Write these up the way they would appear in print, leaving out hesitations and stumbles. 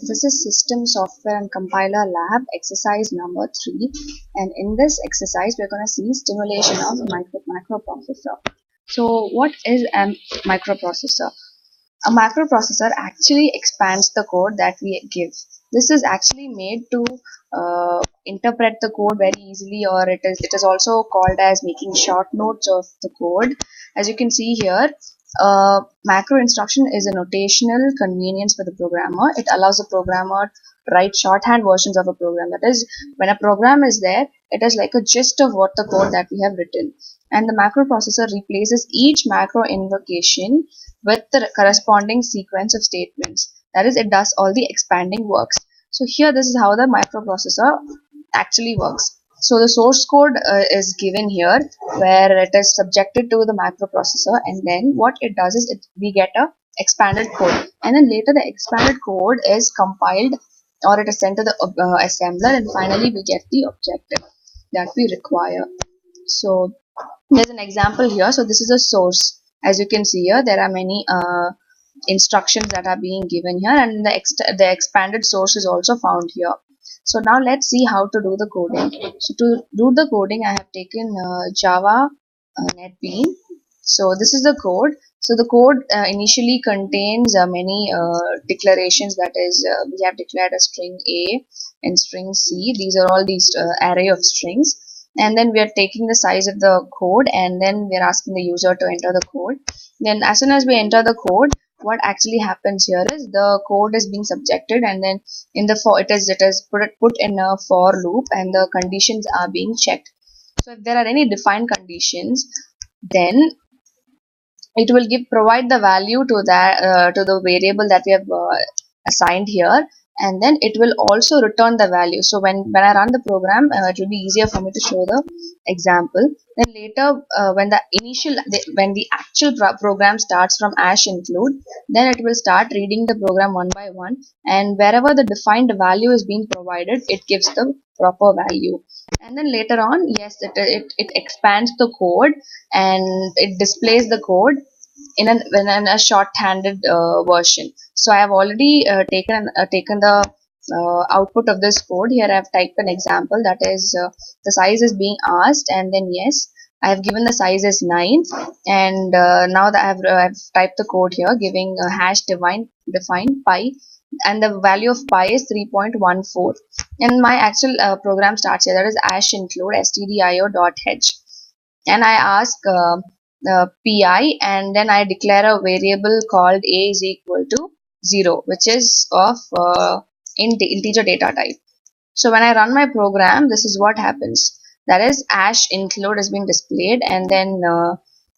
This is System Software and Compiler Lab exercise number 3, and in this exercise we're going to see stimulation of a microprocessor. So what is a microprocessor? A microprocessor actually expands the code that we give. This is actually made to interpret the code very easily, or it is also called as making short notes of the code. As you can see here, macro instruction is a notational convenience for the programmer. It allows the programmer to write shorthand versions of a program. That is, when a program is there, it is like a gist of what the code that we have written. And the macroprocessor replaces each macro invocation with the corresponding sequence of statements. That is, it does all the expanding works. So here, this is how the microprocessor actually works. So the source code is given here, where it is subjected to the microprocessor, and then what it does is we get a expanded code, and then later the expanded code is compiled, or it is sent to the assembler, and finally we get the objective that we require. So there's an example here. So this is a source. As you can see here, there are many instructions that are being given here, and the expanded source is also found here. So now let's see how to do the coding. So to do the coding, I have taken Java NetBean. So this is the code. So the code initially contains many declarations. That is, we have declared a string A and string C. These are all these array of strings. And then we are taking the size of the code, and then we are asking the user to enter the code. Then as soon as we enter the code, what actually happens here is the code is being subjected, and then in the for it is put in a for loop, and the conditions are being checked. So if there are any defined conditions, then it will provide the value to that to the variable that we have assigned here, and then it will also return the value. So when I run the program, it will be easier for me to show the example. Then later, when the actual program starts from #include, then it will start reading the program one by one, and wherever the defined value is being provided, it gives the proper value. And then later on, yes, it expands the code, and it displays the code in a short-handed version. So I have already taken the output of this code. Here I have typed an example, that is, the size is being asked, and then yes, I have given the size as 9, and now that I have typed the code here, giving a hash define pi, and the value of pi is 3.14, and my actual program starts here, that is #include stdio.h, and I ask pi, and then I declare a variable called a is equal to 0, which is of integer data type. So when I run my program, this is what happens. That is, #include is being displayed, and then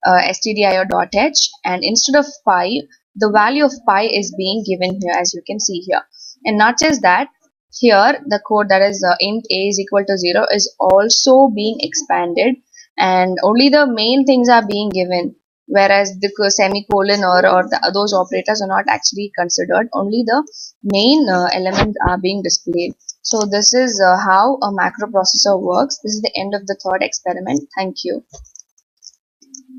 stdio.h, and instead of pi, the value of pi is being given here, as you can see here. And not just that, here the code, that is int a is equal to 0, is also being expanded, and only the main things are being given, whereas the semicolon or those operators are not actually considered. Only the main elements are being displayed. So this is how a macroprocessor works. This is the end of the third experiment. Thank you.